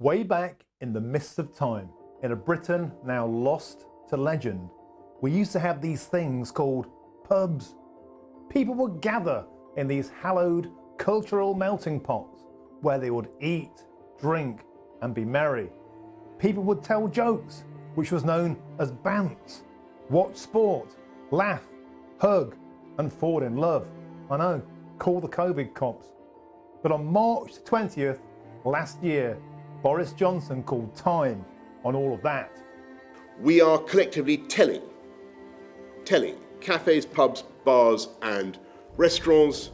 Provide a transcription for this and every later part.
Way back in the mists of time, in a Britain now lost to legend, we used to have these things called pubs. People would gather in these hallowed cultural melting pots where they would eat, drink and be merry. People would tell jokes, which was known as bants, watch sport, laugh, hug and fall in love. I know, call the COVID cops. But on March 20th last year, Boris Johnson called time on all of that. We are collectively telling cafes, pubs, bars and restaurants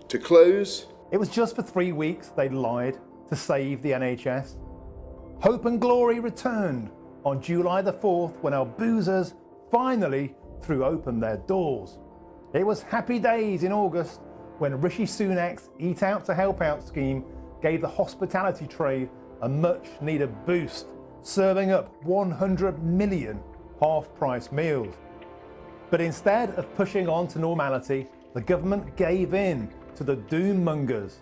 to close. It was just for 3 weeks they lied to save the NHS. Hope and glory returned on July the 4th when our boozers finally threw open their doors. It was happy days in August when Rishi Sunak's Eat Out to Help Out scheme gave the hospitality trade a much needed boost, serving up 100 million half-price meals. But instead of pushing on to normality, the government gave in to the doom mongers.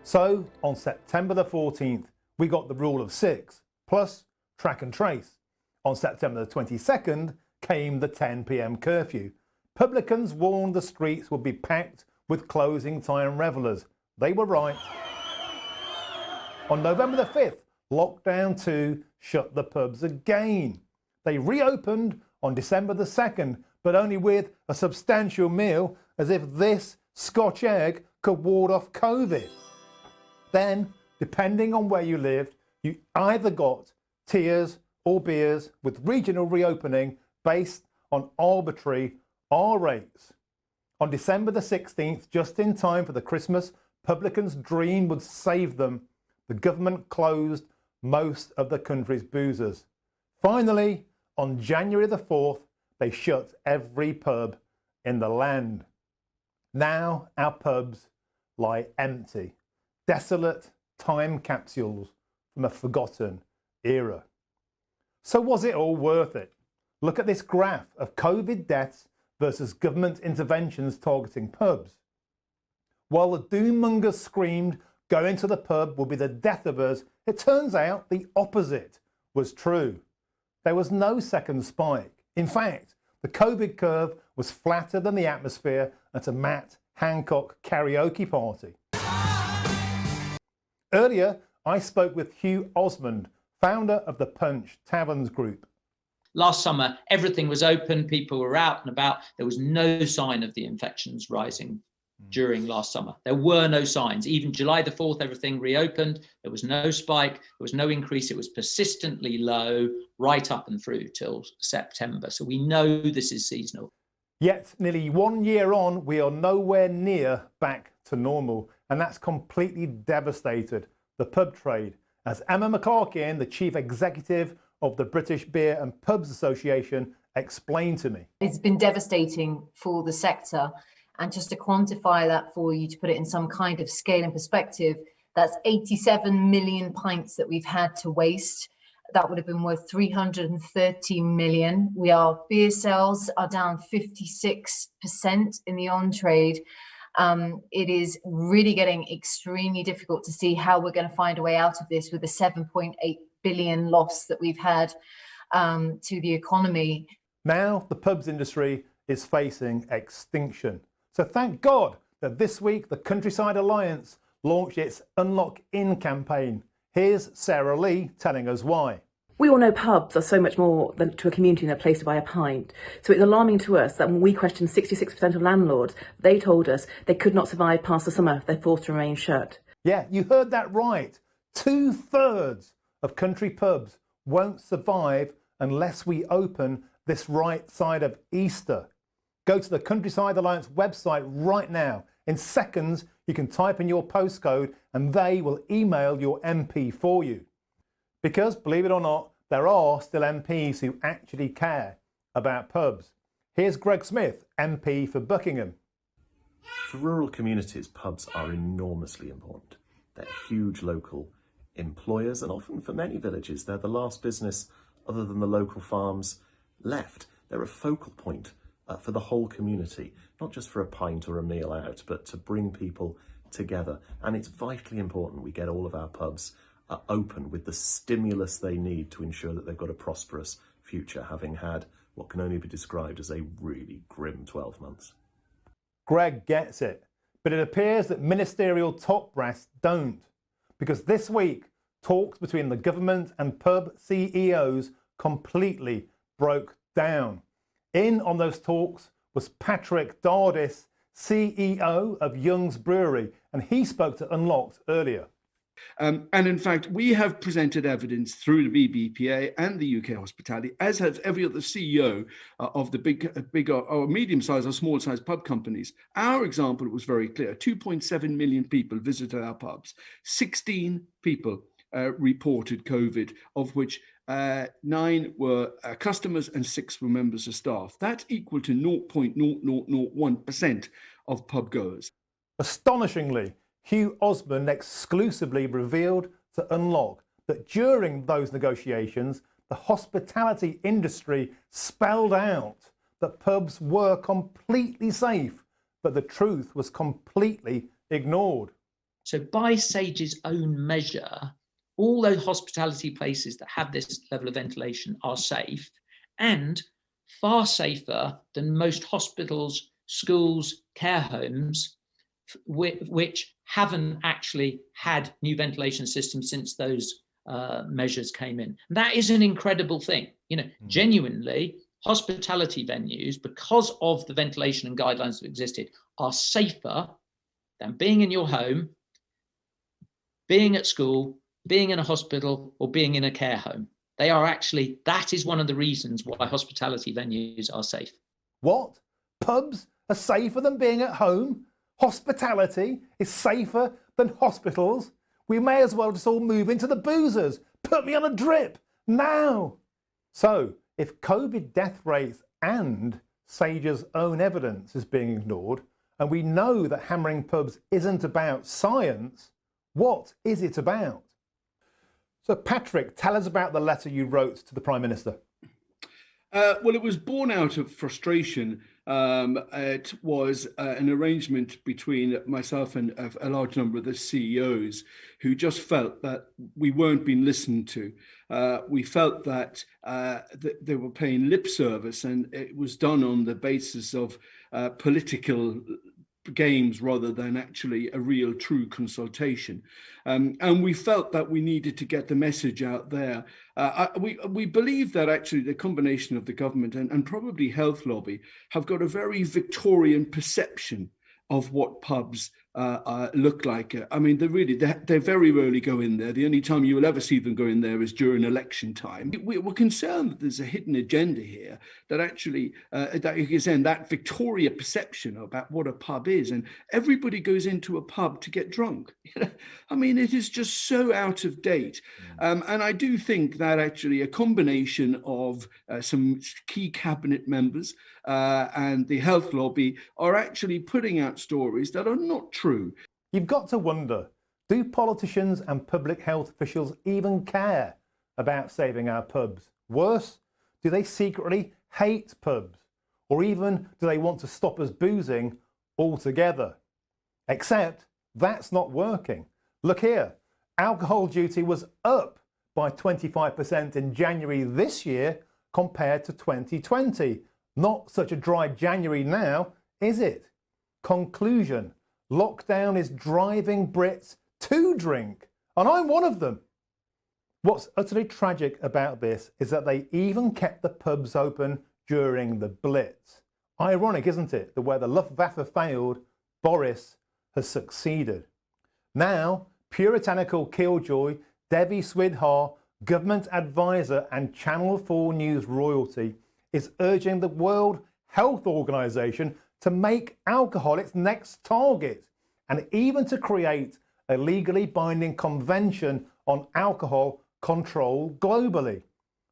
So on September the 14th, we got the rule of 6, plus track and trace. On September the 22nd came the 10 p.m. curfew. Publicans warned the streets would be packed with closing time revellers. They were right. On November the 5th, Lockdown 2 shut the pubs again. They reopened on December the 2nd, but only with a substantial meal, as if this Scotch egg could ward off COVID. Then, depending on where you lived, you either got tiers or beers with regional reopening based on arbitrary R rates. On December the 16th, just in time for the Christmas publicans' dream would save them, the government closed most of the country's boozers. Finally, on January the 4th, they shut every pub in the land. Now our pubs lie empty, desolate time capsules from a forgotten era. So was it all worth it? Look at this graph of COVID deaths versus government interventions targeting pubs. While the doommongers screamed going to the pub would be the death of us, it turns out the opposite was true. There was no second spike. In fact, the COVID curve was flatter than the atmosphere at a Matt Hancock karaoke party. Earlier, I spoke with Hugh Osmond, founder of the Punch Taverns Group. Last summer, everything was open, people were out and about. There was no sign of the infections rising during last summer. There were no signs. Even July the 4th, everything reopened. There was no spike, there was no increase. It was persistently low right up and through till September. So we know this is seasonal. Yet nearly 1 year on, we are nowhere near back to normal. And that's completely devastated the pub trade. As Emma McClarkin, the chief executive of the British Beer and Pubs Association, explained to me. It's been devastating for the sector. And just to quantify that for you, to put it in some kind of scale and perspective, that's 87 million pints that we've had to waste. That would have been worth 330 million. Our beer sales are down 56% in the on-trade. It is really getting extremely difficult to see how we're going to find a way out of this with the 7.8 billion loss that we've had to the economy. Now the pubs industry is facing extinction. So thank God that this week the Countryside Alliance launched its Unlock In campaign. Here's Sarah Lee telling us why. We all know pubs are so much more than to a community than a place to buy a pint. So it's alarming to us that when we questioned 66% of landlords, they told us they could not survive past the summer if they're forced to remain shut. Yeah, you heard that right. 2/3 of country pubs won't survive unless we open this right side of Easter. Go to the Countryside Alliance website right now. In seconds, you can type in your postcode and they will email your MP for you. Because, believe it or not, there are still MPs who actually care about pubs. Here's Greg Smith, MP for Buckingham. For rural communities, pubs are enormously important. They're huge local employers, and often for many villages, they're the last business other than the local farms left. They're a focal point for the whole community, not just for a pint or a meal out, but to bring people together. And it's vitally important we get all of our pubs are open with the stimulus they need to ensure that they've got a prosperous future, having had what can only be described as a really grim 12 months. Greg gets it, but it appears that ministerial top brass don't, because this week talks between the government and pub CEOs completely broke down. In on those talks was Patrick Dardis, CEO of Young's Brewery, and he spoke to Unlocked earlier. And in fact, we have presented evidence through the BBPA and the UK Hospitality, as has every other CEO of the big or medium-sized or small-sized pub companies. Our example was very clear. 2.7 million people visited our pubs. 16 people reported COVID, of which 9 were customers and 6 were members of staff. That's equal to 0.0001% of pub goers. Astonishingly, Hugh Osmond exclusively revealed to Unlock that during those negotiations, the hospitality industry spelled out that pubs were completely safe, but the truth was completely ignored. So by Sage's own measure, all those hospitality places that have this level of ventilation are safe, and far safer than most hospitals, schools, care homes, which haven't actually had new ventilation systems since those measures came in. And that is an incredible thing. Genuinely, hospitality venues, because of the ventilation and guidelines that existed, are safer than being in your home, being at school, being in a hospital, or being in a care home. That is one of the reasons why hospitality venues are safe. What? Pubs are safer than being at home? Hospitality is safer than hospitals? We may as well just all move into the boozers. Put me on a drip now. So if COVID death rates and Sage's own evidence is being ignored, and we know that hammering pubs isn't about science, what is it about? So Patrick, tell us about the letter you wrote to the Prime Minister. Well, it was born out of frustration. It was an arrangement between myself and a large number of the CEOs who just felt that we weren't being listened to. We felt that they were paying lip service, and it was done on the basis of political games rather than actually a real true consultation. And we felt that we needed to get the message out there. We believe that actually the combination of the government and probably health lobby have got a very Victorian perception of what pubs look like. I mean, they very rarely go in there. The only time you will ever see them go in there is during election time. We're concerned that there's a hidden agenda here that actually, that Victoria perception about what a pub is, and everybody goes into a pub to get drunk. I mean, it is just so out of date. And I do think that actually a combination of some key cabinet members and the health lobby are actually putting out stories that are not true. You've got to wonder, do politicians and public health officials even care about saving our pubs? Worse, do they secretly hate pubs? Or even do they want to stop us boozing altogether? Except that's not working. Look here, alcohol duty was up by 25% in January this year compared to 2020. Not such a dry January now, is it? Conclusion, lockdown is driving Brits to drink, and I'm one of them. What's utterly tragic about this is that they even kept the pubs open during the Blitz. Ironic, isn't it, that where the Luftwaffe failed, Boris has succeeded. Now, puritanical killjoy Devi Swidhar, government advisor and Channel 4 News royalty, is urging the World Health Organization to make alcohol its next target, and even to create a legally binding convention on alcohol control globally.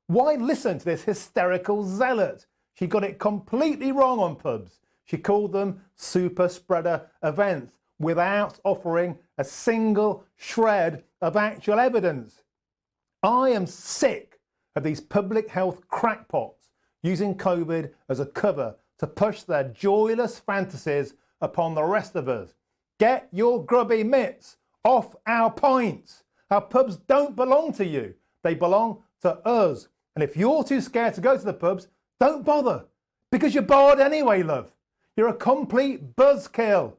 Why listen to this hysterical zealot? She got it completely wrong on pubs. She called them super spreader events without offering a single shred of actual evidence. I am sick of these public health crackpots using COVID as a cover to push their joyless fantasies upon the rest of us. Get your grubby mitts off our pints. Our pubs don't belong to you. They belong to us. And if you're too scared to go to the pubs, don't bother. Because you're bored anyway, love. You're a complete buzzkill.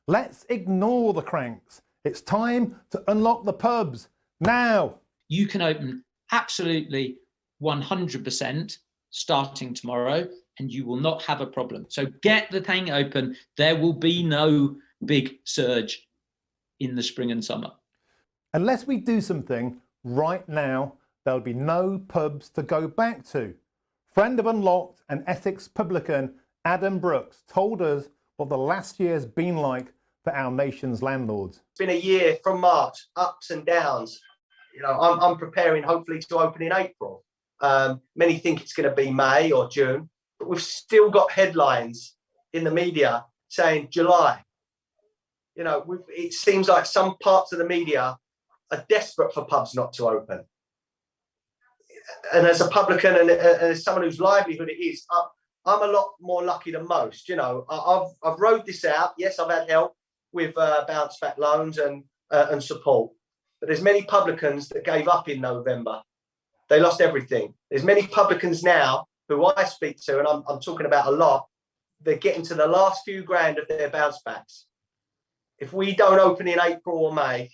Let's ignore the cranks. It's time to unlock the pubs now. You can open absolutely 100% starting tomorrow, and you will not have a problem. So get the thing open. There will be no big surge in the spring and summer. Unless we do something right now, there'll be no pubs to go back to. Friend of Unlocked and Essex publican Adam Brooks told us what the last year's been like for our nation's landlords. It's been a year from March, ups and downs. You know, I'm preparing hopefully to open in April. Many think it's going to be May or June, but we've still got headlines in the media saying July. You know, it seems like some parts of the media are desperate for pubs not to open. And as a publican and as someone whose livelihood it is, I'm a lot more lucky than most. You know, I've rode this out. Yes, I've had help with bounce back loans and support. But there's many publicans that gave up in November. They lost everything. There's many publicans now who I speak to, and I'm talking about a lot, they're getting to the last few grand of their bounce backs. If we don't open in April or May,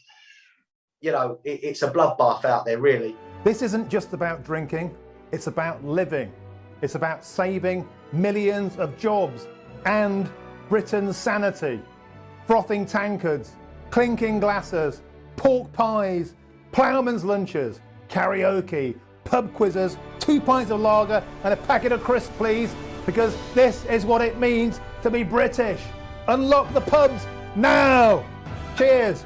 you know, it's a bloodbath out there, really. This isn't just about drinking, it's about living. It's about saving millions of jobs and Britain's sanity. Frothing tankards, clinking glasses, pork pies, ploughman's lunches, karaoke, pub quizzes, 2 pints of lager and a packet of crisps, please, because this is what it means to be British. Unlock the pubs now. Cheers.